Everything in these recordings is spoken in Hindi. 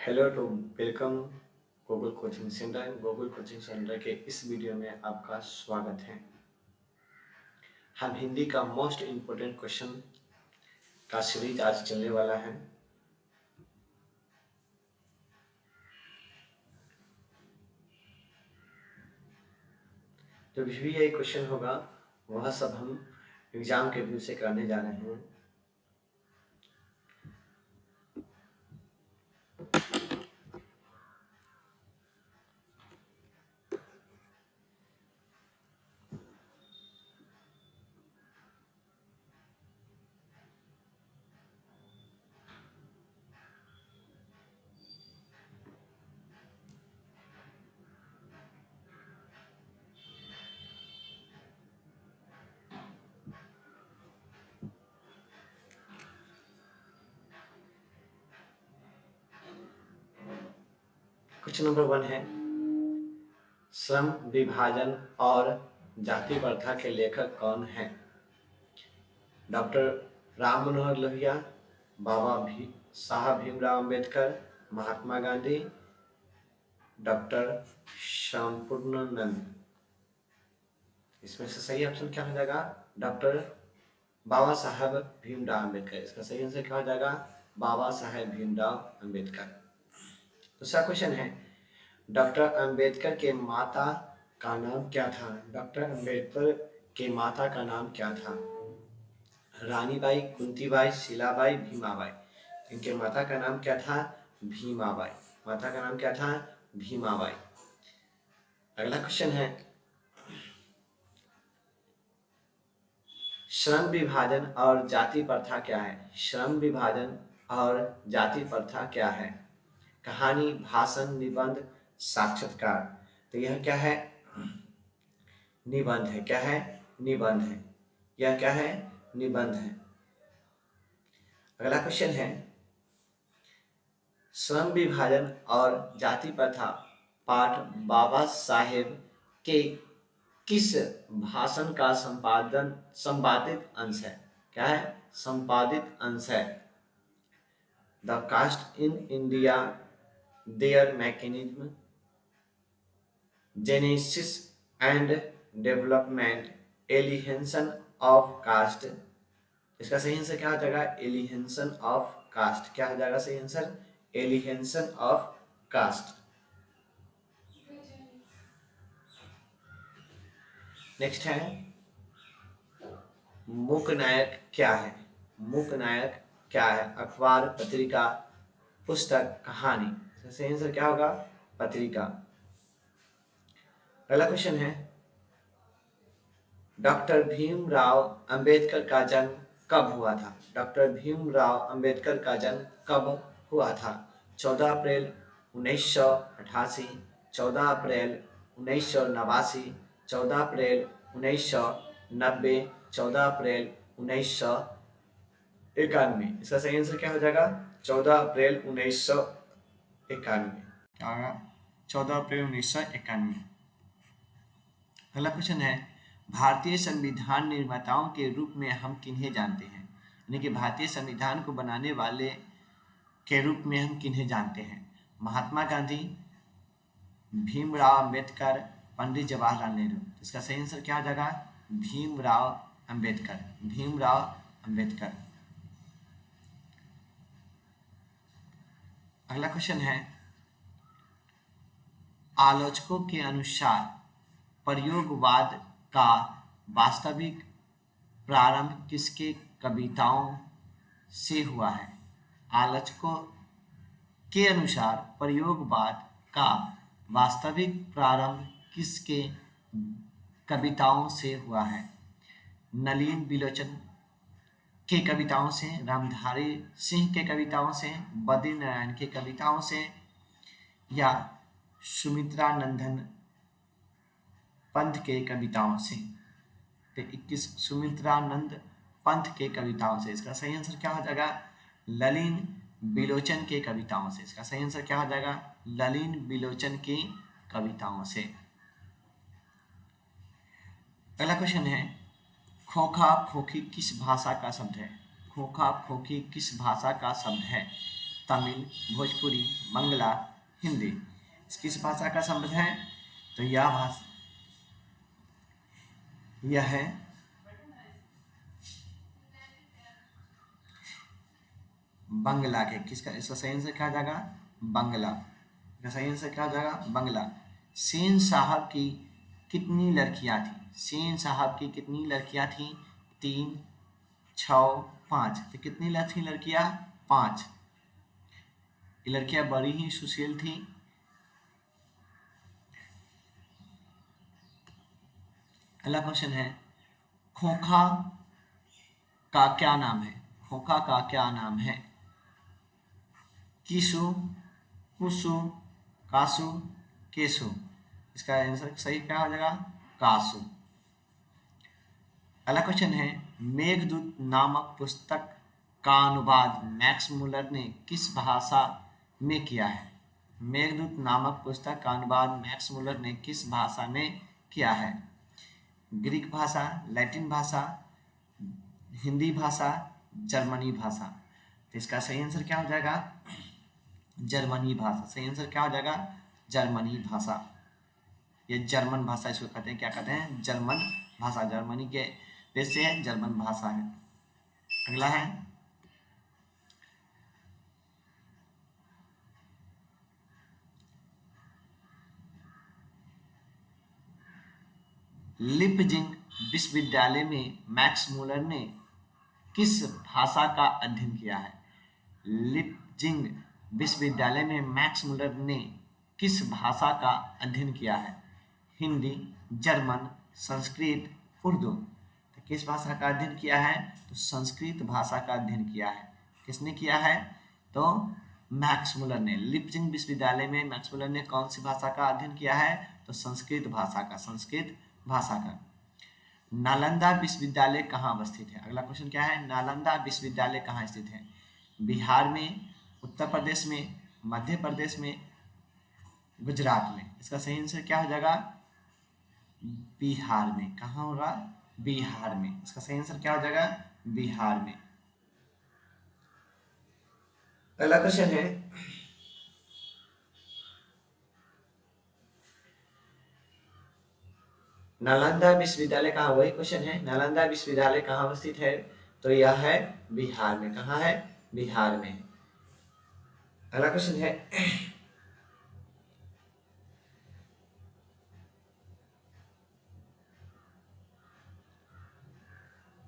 Hello to welcome Google coaching centre. Google coaching centre के इस वीडियो में आपका स्वागत है। हम हिंदी का मोस्ट इम्पोर्टेंट क्वेश्चन का सीरीज आज चलने वाला है। जो भी ये क्वेश्चन होगा वह सब हम एग्जाम के व्यू से करने जा रहे हैं। क्वेश्चन नंबर 1 है, श्रम विभाजन और जाति प्रथा के लेखक कौन हैं? Doctor Ram Manohar Lohia, Saheb Bhimrao Ambedkar, Mahatma Gandhi, doctor Sampurnanand. इसमें से सही ऑप्शन क्या हो जाएगा? डॉक्टर बाबा साहब भीमराव अम्बेडकर। इसका सही आंसर क्या हो जाएगा? बाबा साहब भीमराव अम्बेडकर। दूसरा क्वेश्चन है, डॉक्टर अम्बेडकर के माता का नाम क्या था? डॉक्टर अम्बेडकर के माता का नाम क्या था? रानीबाई, कुंतीबाई, शीलाबाई, भीमाबाई। इनके माता का नाम क्या था? भीमाबाई। माता का नाम क्या था? भीमाबाई। अगला क्वेश्चन है, श्रम विभाजन और जाति प्रथा क्या है? श्रम विभाजन और जाति प्रथा क्या है? कहानी, भाषण, निबंध, साक्षात्कार। तो यह क्या है? निबंध है। क्या है? निबंध है। यह क्या है? निबंध है। अगला क्वेश्चन है, श्रम विभाजन और जाति प्रथा पाठ बाबा साहेब के किस भाषण का संपादित अंश है? क्या है? संपादित अंश है। The caste in India, their mechanism, genesis and development, annihilation of caste. इसका सही आंसर क्या हो जाएगा? Annihilation of caste. क्या हो जाएगा सही answer? Annihilation of caste. Next है, मूक नायक क्या है? मूक नायक क्या है? अखबार, पत्रिका, पुस्तक, कहानी। सही आंसर क्या होगा? पत्रिका। अगला क्वेश्चन है, डॉक्टर भीमराव अंबेडकर का जन्म कब हुआ था? डॉक्टर भीमराव अंबेडकर का जन्म कब हुआ था? 14 अप्रैल 1988, 14 अप्रैल 1989, 14 अप्रैल 1990, 14 अप्रैल 1991। इसका सही आंसर क्या हो जाएगा? 14 अप्रैल 1991। क्या होगा? 14 अप्रैल 1991। अगला क्वेश्चन है, भारतीय संविधान निर्माताओं के रूप में हम किन्हें जानते हैं? यानी कि भारतीय संविधान को बनाने वाले के रूप में हम किन्हें जानते हैं? महात्मा गांधी, भीमराव अंबेडकर, पंडित जवाहरलाल नेहरू। इसका सही आंसर क्या हो जाएगा? भीमराव अंबेडकर। भीमराव अंबेडकर। अगला क्वेश्चन है, आलोचकों के अनुसार प्रयोगवाद का वास्तविक प्रारंभ किसके कविताओं से हुआ है? आलोचकों के अनुसार प्रयोगवाद का वास्तविक प्रारंभ किसके कविताओं से हुआ है? नलिन बिलोचन के कविताओं से, रामधारी सिंह के कविताओं से, बद्रीनारायण के कविताओं से, या सुमित्रानंदन पंथ के कविताओं से? तो 21 सुमित्रानंद पंथ के कविताओं से। इसका सही आंसर क्या हो जाएगा? ललिन बिलोचन के कविताओं से। इसका सही आंसर क्या हो जाएगा? ललिन बिलोचन की कविताओं से। अगला क्वेश्चन है, खोखा खोखी किस भाषा का शब्द है? खोखा खोखी किस भाषा का शब्द है? तमिल, भोजपुरी, बंगला, हिंदी। इस किस भाषा का संबंध है? तो यह है बंगला के। किसका? इसका सही आंसर क्या हो जाएगा? बंगला। इसका सही आंसर क्या हो जाएगा? बंगला। सेन साहब की कितनी लड़कियां थी? सेन साहब की कितनी लड़कियां थी? 3, 6, 5। तो कितनी थी लड़कियां? 5। ये लड़कियां बड़ी ही सुशील थी। अगला क्वेश्चन है, खोखा का क्या नाम है? खोखा का क्या नाम है? किसु, कुसु, कासु, केसु। इसका आंसर सही क्या हो जाएगा? कासु। अगला क्वेश्चन है, मेघदूत नामक पुस्तक का अनुवाद मैक्स मुलर ने किस भाषा में किया है? मेघदूत नामक पुस्तक का अनुवाद मैक्स मुलर ने किस भाषा में किया है? ग्रीक भाषा, लैटिन भाषा, हिंदी भाषा, जर्मनी भाषा। तो इसका सही आंसर क्या हो जाएगा? जर्मनी भाषा। सही आंसर क्या हो जाएगा? जर्मनी भाषा। ये जर्मन भाषा इसको कहते हैं। क्या कहते हैं? जर्मन भाषा। जर्मनी के देश से है, जर्मन भाषा है। अगला है, लिपजिंग विश्वविद्यालय में मैक्स मुलर ने किस भाषा का अध्ययन किया है? लिपजिंग विश्वविद्यालय में मैक्स मुलर ने किस भाषा का अध्ययन किया है? हिंदी, जर्मन, संस्कृत, उर्दू। तो किस भाषा का अध्ययन किया है? तो संस्कृत भाषा का अध्ययन किया है। किसने किया है? तो मैक्स मुलर ने। लिपजिंग विश्वविद्यालय में मैक्स मुलर ने कौन सी भाषा का अध्ययन किया है? तो संस्कृत भाषा का। संस्कृत भाषा का। नालंदा विश्वविद्यालय कहाँ अवस्थित है? अगला क्वेश्चन क्या है? नालंदा विश्वविद्यालय कहाँ स्थित है? बिहार में, उत्तर प्रदेश में, मध्य प्रदेश में, गुजरात में। इसका सही आंसर क्या हो जाएगा? बिहार में। कहाँ होगा? बिहार में। इसका सही आंसर क्या हो जाएगा? बिहार में। अगला क्वेश्चन है, नालंदा विश्वविद्यालय कहाँ? वही क्वेश्चन है, नालंदा विश्वविद्यालय कहाँ अवस्थित है? तो यह है बिहार में। कहाँ है? बिहार में। अगला क्वेश्चन है,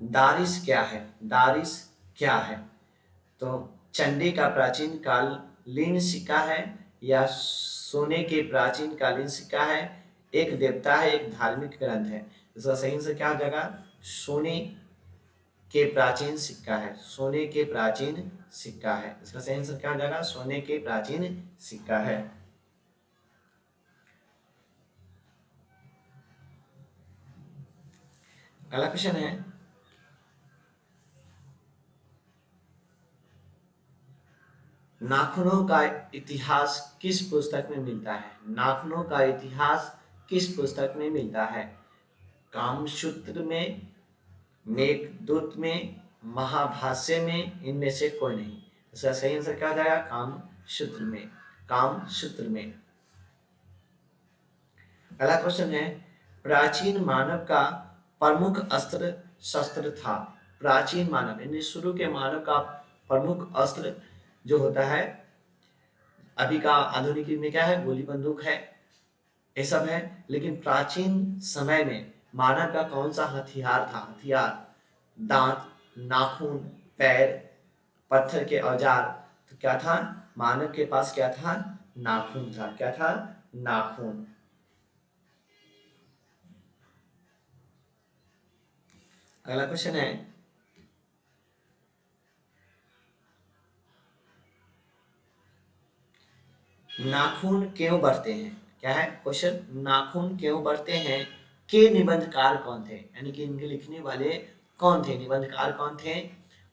दारिश क्या है? दारिश क्या है? तो चंडी का प्राचीन कालीन सिक्का है, या सोने के प्राचीन कालीन सिक्का है, एक देवता है, एक धार्मिक ग्रंथ है। इसका सही आंसर क्या हो जाएगा? सोने के प्राचीन सिक्का है। सोने के प्राचीन सिक्का है। इसका सही आंसर क्या हो जाएगा? सोने के प्राचीन सिक्का है। अगला क्वेश्चन है, नाखूनों का इतिहास किस पुस्तक में मिलता है? नाखूनों का इतिहास किस पुस्तक में मिलता है? कामसूत्र में, मेघदूत में, महाभाष्य में, इनमें से कोई नहीं। इसका सही आंसर क्या हो जाएगा? कामसूत्र में। कामसूत्र में। अगला क्वेश्चन है, प्राचीन मानव का प्रमुख अस्त्र शस्त्र था। प्राचीन मानव यानी शुरू के मानव का प्रमुख अस्त्र जो होता है, अभी का आधुनिक युग में क्या है? गोली बंदूक है, ये सब है। लेकिन प्राचीन समय में मानव का कौन सा हथियार था? हथियार, दांत, नाखून, पैर, पत्थर के औजार। तो क्या था? मानव के पास क्या था? नाखून था। क्या था? नाखून। अगला क्वेश्चन है, नाखून क्यों बढ़ते हैं? क्या है क्वेश्चन? नाखून क्यों बढ़ते हैं के निबंधकार कौन थे? यानी कि इनके लिखने वाले कौन थे? निबंधकार कौन थे?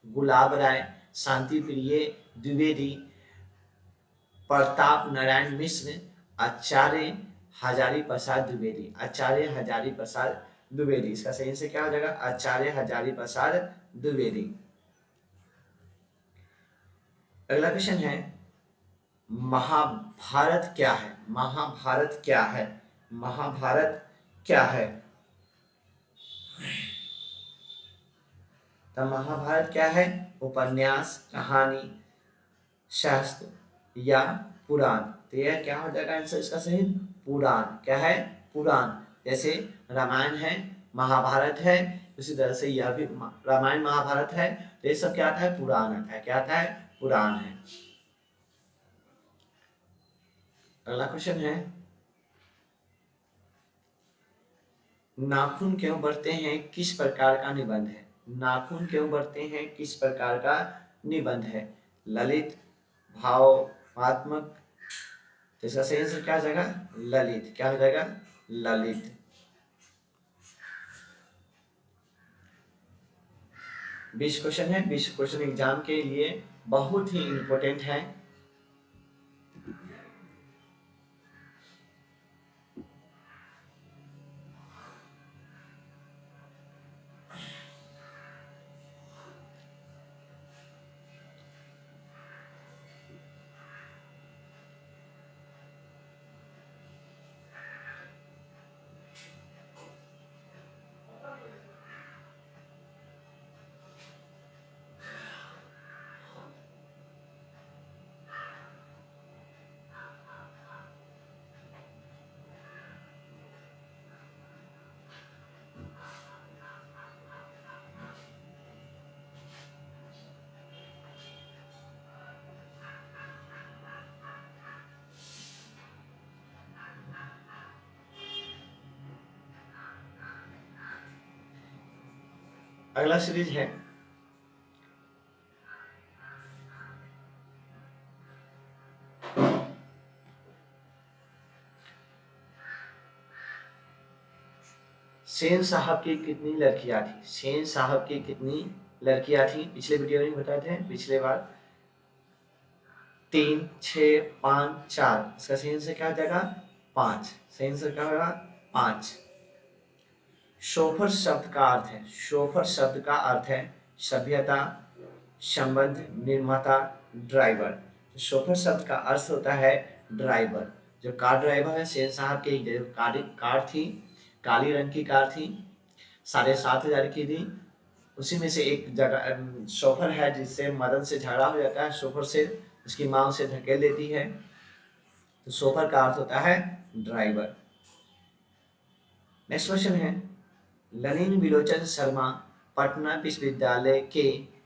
गुलाब राय, शांति प्रिय द्विवेदी, प्रताप नारायण मिश्र, आचार्य हजारी प्रसाद द्विवेदी। आचार्य हजारी प्रसाद द्विवेदी। इसका सही से क्या हो जाएगा? आचार्य हजारी प्रसाद द्विवेदी। अगला क्वेश्चन है, महाभारत क्या है? महाभारत क्या है? महाभारत क्या है? तो महाभारत क्या है? उपन्यास, कहानी, शास्त्र या पुराण। तो यह क्या हो जाएगा आंसर इसका सही? पुराण। क्या है? पुराण। जैसे रामायण है, महाभारत है, उसी तरह से यह भी रामायण महाभारत है, तो ये सब क्या आता है? पुराण आता है। क्या आता है? पुराण है। अगला क्वेश्चन है, नाखून क्यों बढ़ते हैं किस प्रकार का निबंध है? नाखून क्यों बढ़ते हैं किस प्रकार का निबंध है? ललित, भावात्मक। तो इसका सही आंसर क्या हो जाएगा? ललित। क्या हो जाएगा? ललित। 20 क्वेश्चन है। 20 क्वेश्चन एग्जाम के लिए बहुत ही इंपॉर्टेंट है। अगला सीरीज है, सेन साहब की कितनी लड़कियां थी? सेन साहब की कितनी लड़कियां थी? पिछले वीडियो में बताए थे, पिछले बार। 3, 6, 5, 4। इसका सही आंसर क्या हो जाएगा? 5। सही आंसर क्या होगा? 5। शोफर शब्द का अर्थ है, शोफर शब्द का अर्थ है सभ्यता, संबंध, निर्माता, ड्राइवर। शोफर शब्द का अर्थ होता है ड्राइवर। जो कार ड्राइवर है, सेन साहब की जो कार थी, काली रंग की कार थी, 7,500 की थी। उसी में से एक जगह शोफर है जिससे मदन से झगड़ा हो जाता है, शोफर से उसकी माँ उसे धकेल देती है। तो शोफर का अर्थ होता है ड्राइवर। नेक्स्ट क्वेश्चन है, ललिन विलोचन शर्मा पटना विश्वविद्यालय के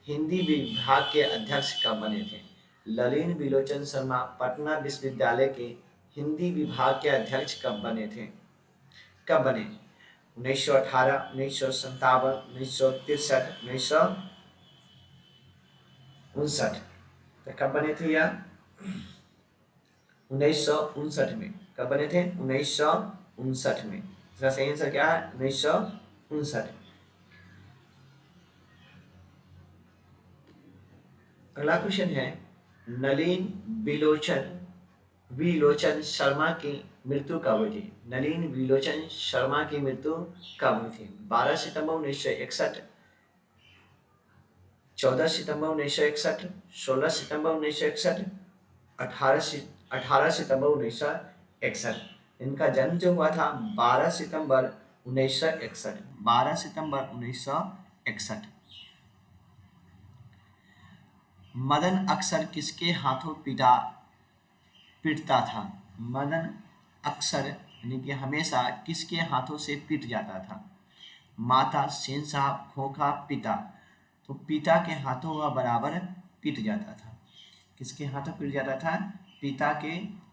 हिंदी विभाग के अध्यक्ष कब बने थे? ललिन विलोचन शर्मा पटना विश्वविद्यालय के हिंदी विभाग के अध्यक्ष कब बने थे? कब बने? 1918, 1957, 1963, 1959। तो कब बने थे यह? 1959 में। कब बने थे? 1959 में। इसका सही आंसर क्या है? 1959। अगला क्वेश्चन है, नलिन विलोचन शर्मा की मृत्यु कब हुई थी? नलिन विलोचन शर्मा की मृत्यु कब हुई थी? 12 सितंबर 1961, 14 सितंबर 1961, 16 सितंबर 1961, 18 सितंबर 1961। इनका जन्म जो हुआ था 12 सितंबर 1961। 12 सितंबर 1961। मदन अक्सर किसके हाथों पीटता था? मदन अक्सर यानी कि हमेशा किसके हाथों से पीट जाता था? माता, सेन साहब, खोखा, पिता। तो पिता के हाथों वह बराबर पीट जाता था। किसके हाथों पीट जाता था? पिता के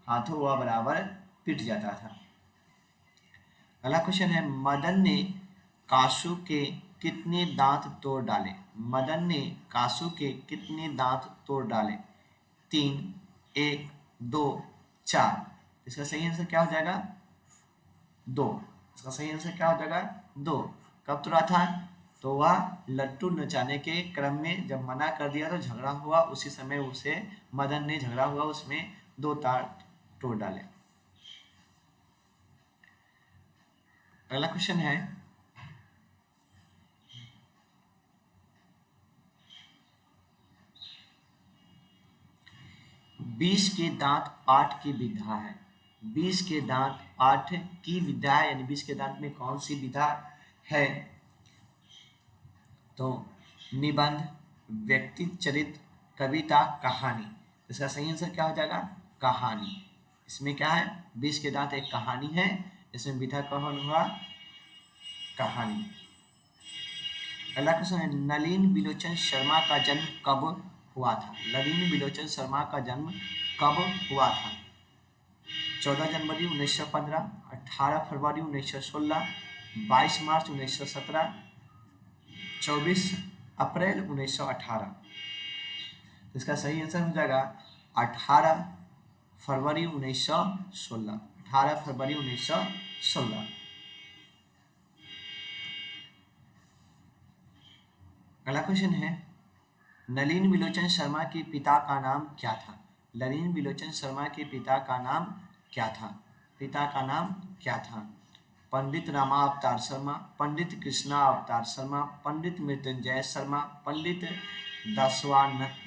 हाथों वह बराबर पीट जाता था। अगला क्वेश्चन है, मदन ने कासू के कितने दांत तोड़ डाले? मदन ने कासू के कितने दांत तोड़ डाले? 3, 1, 2, 4। इसका सही आंसर क्या हो जाएगा? 2। इसका सही आंसर क्या हो जाएगा? 2। कब तोड़ा था? तो वह लट्टू नचाने के क्रम में जब मना कर दिया तो झगड़ा हुआ, उसी समय उसे मदन ने झगड़ा हुआ उसमें 2 तार तोड़ डाले। अगला क्वेश्चन है, 20 के दांत पाठ की विधा है। 20 के दांत पाठ की विधा है, यानी 20 के दांत में कौन सी विधा है? तो निबंध, व्यक्ति चरित्र, कविता, कहानी। इसका सही आंसर क्या हो जाएगा? कहानी। इसमें क्या है? 20 के दांत एक कहानी है, इसमें विधा कौन हुआ? कहानी। अगला क्वेश्चन है, नलिन बिलोचन शर्मा का जन्म कब हुआ था? नलिन बिलोचन शर्मा का जन्म कब हुआ था? 14 जनवरी 1915, 18 फरवरी 1916, 22 मार्च 1917, 24 अप्रैल 1918। इसका सही आंसर हो जाएगा 18 फरवरी 1916। 18 फरवरी 1916। अगला क्वेश्चन है, नलिन बिलोचन शर्मा के पिता का नाम क्या था? नलिन बिलोचन शर्मा के पिता का नाम क्या था? पिता का नाम क्या था? पंडित रामा अवतार शर्मा, पंडित कृष्णा अवतार शर्मा, पंडित मृत्युंजय शर्मा, पंडित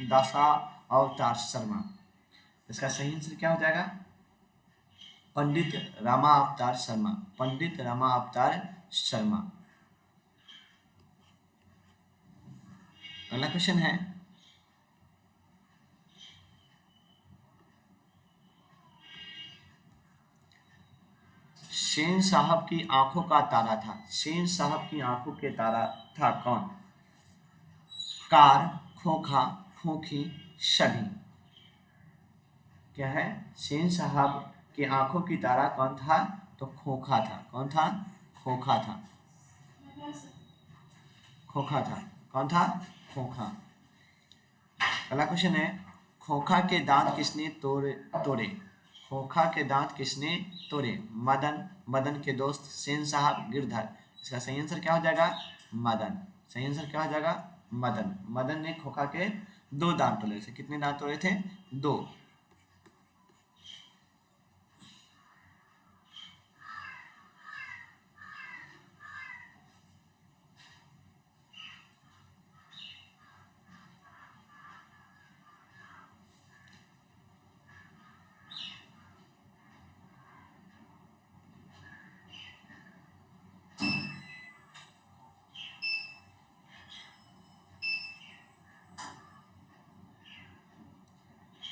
दशा अवतार शर्मा। इसका सही आंसर क्या हो जाएगा? पंडित रामा अवतार शर्मा। पंडित रामा अवतार शर्मा। अगला क्वेश्चन है, शेन साहब की आंखों का तारा था। शेन साहब की आंखों के तारा था कौन? कार, खोखा, खोखी, सभी। क्या है? शेन साहब की आंखों की तारा कौन था? तो खोखा था। कौन था? खोखा था। खोखा था। कौन था? खोखा। अगला क्वेश्चन है, खोखा के दांत किसने तोड़े? खोखा के दांत किसने तोड़े? मदन, मदन के दोस्त, सेन साहब, गिरधर। इसका सही आंसर क्या हो जाएगा? मदन। सही आंसर क्या हो जाएगा? मदन। मदन ने खोखा के 2 दांत तोड़े थे। कितने दांत तोड़े थे? 2।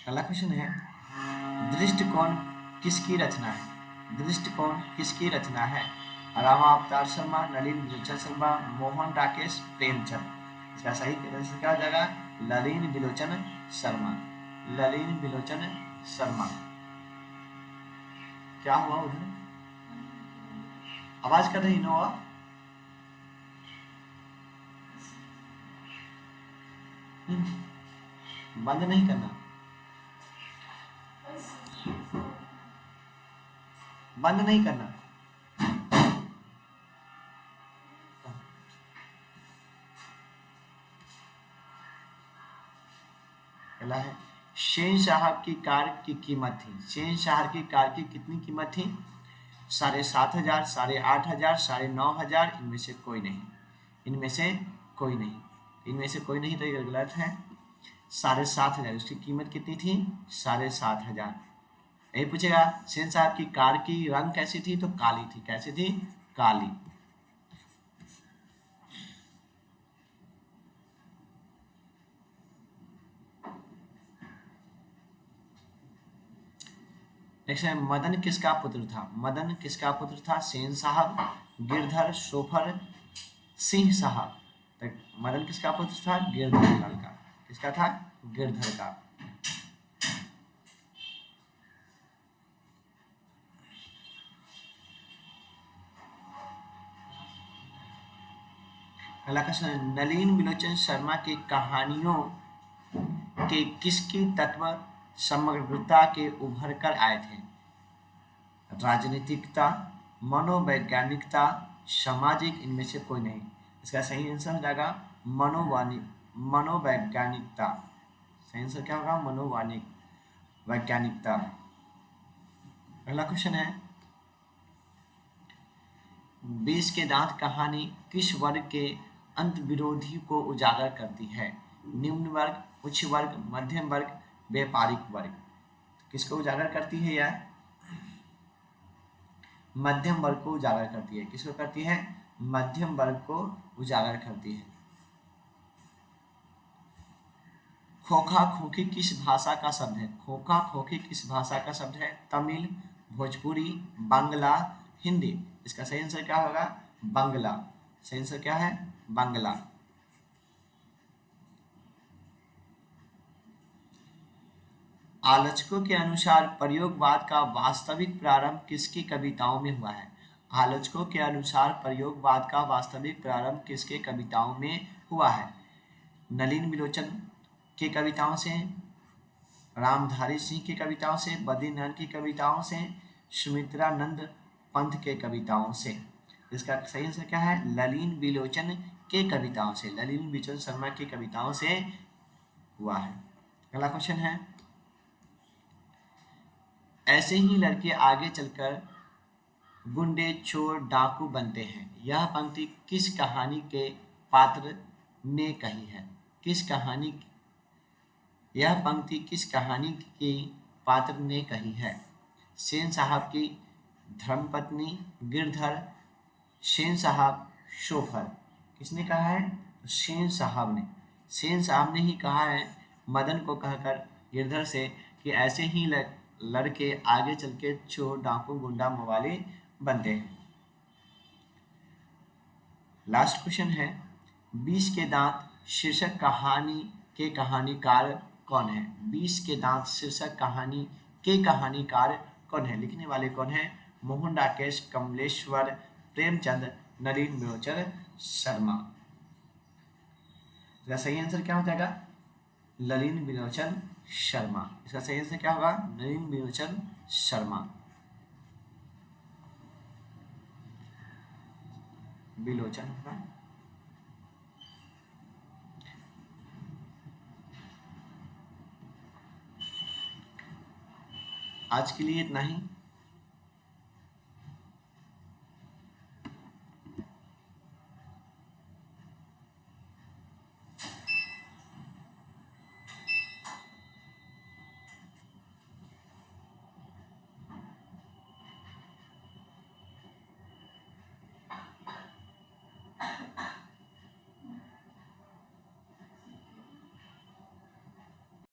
अगला क्वेश्चन है, दृष्टिकोण किसकी रचना है? दृष्टिकोण किसकी रचना है? रामा अवतार शर्मा, नलिन बिलोचन शर्मा, मोहन राकेश प्रेमचंद। इसका सही आंसर क्या हो जाएगा? नलिन बिलोचन शर्मा। नलिन बिलोचन शर्मा। क्या हुआ उधर? आवाज कर रही नोआ? बंद नहीं करना, बंद नहीं करना। पहला है, शेन साहब की कार की कीमत थी। शेन साहब की कार की कितनी कीमत थी? 7,500, 8,500, 9,500। इनमें से कोई नहीं। इनमें से कोई नहीं। इनमें से कोई नहीं तो ये गलत है। 7,500। उसकी कीमत कितनी थी? 7,500। यही पूछेगा, शेन साहब की कार की रंग कैसी थी? तो काली थी। कैसी थी? काली। नेक्स्ट है, मदन किसका पुत्र था? मदन किसका पुत्र था? सेन साहब, गिरधर, सोफर, सिंह साहब। तो मदन किसका पुत्र था? गिरधर लाल का। किसका था? गिरधर का। अगला क्वेश्चन है, नलिन बिलोचन शर्मा की कहानियों के किसकी तत्व समग्रता के उभर कर आए थे? राजनीतिकता, मनोवैज्ञानिकता, सामाजिक। इनमें से कोई नहीं। इसका सही आंसर हो जाएगा मनोवैज्ञानिकता। सही आंसर क्या होगा? वैज्ञानिकता। अगला क्वेश्चन है, 20 के दांत कहानी किस वर्ग के अंत विरोधी को उजागर करती है? निम्न वर्ग, उच्च वर्ग, मध्यम वर्ग, व्यापारिक वर्ग। किसको उजागर करती है यह? मध्यम वर्ग को उजागर करती है। किसको करती है? मध्यम वर्ग को उजागर करती है। खोखा खोखी किस भाषा का शब्द है? खोखा खोखी किस भाषा का शब्द है? तमिल, भोजपुरी, बांग्ला, हिंदी। इसका सही आंसर क्या होगा? बांग्ला। सही आंसर क्या है? बांग्ला। आलोचकों के अनुसार प्रयोगवाद का वास्तविक प्रारंभ किसकी कविताओं में हुआ है? आलोचकों के अनुसार प्रयोगवाद का वास्तविक प्रारंभ किसके कविताओं में हुआ है? नलिन विलोचन की कविताओं से, रामधारी सिंह की कविताओं से, बद्रीनाथ की कविताओं से, सुमित्रानंद पंत के कविताओं से। इसका सही आंसर क्या है? ललिन विलोचन के कविताओं से, ललिन विलोचन शर्मा की कविताओं से हुआ है। अगला क्वेश्चन है, ऐसे ही लड़के आगे चलकर गुंडे, चोर, डाकू बनते हैं। यह पंक्ति किस कहानी के पात्र ने कही है? किस कहानी, यह पंक्ति किस कहानी की पात्र ने कही है? सेन साहब की धर्मपत्नी, गिरधर, सेन साहब, शोफर। किसने कहा है? तो सेन साहब ने। सेन साहब ने ही कहा है मदन को कहकर गिरधर से कि ऐसे ही लड़के आगे चल के चोर, डाकू, गुंडा, मवाली बनते हैं। लास्ट क्वेश्चन है, 20 के दांत शीर्षक कहानी के कहानीकार कौन है? 20 के दांत शीर्षक कहानी के कहानीकार कौन है? लिखने वाले कौन है? मोहन राकेश, कमलेश्वर, प्रेमचंद, नलिन विलोचन शर्मा। इसका सही आंसर क्या हो जाएगा? ललिन विलोचन शर्मा। इसका सही आंसर क्या होगा? नलिन विलोचन शर्मा, विलोचन होगा। आज के लिए इतना ही।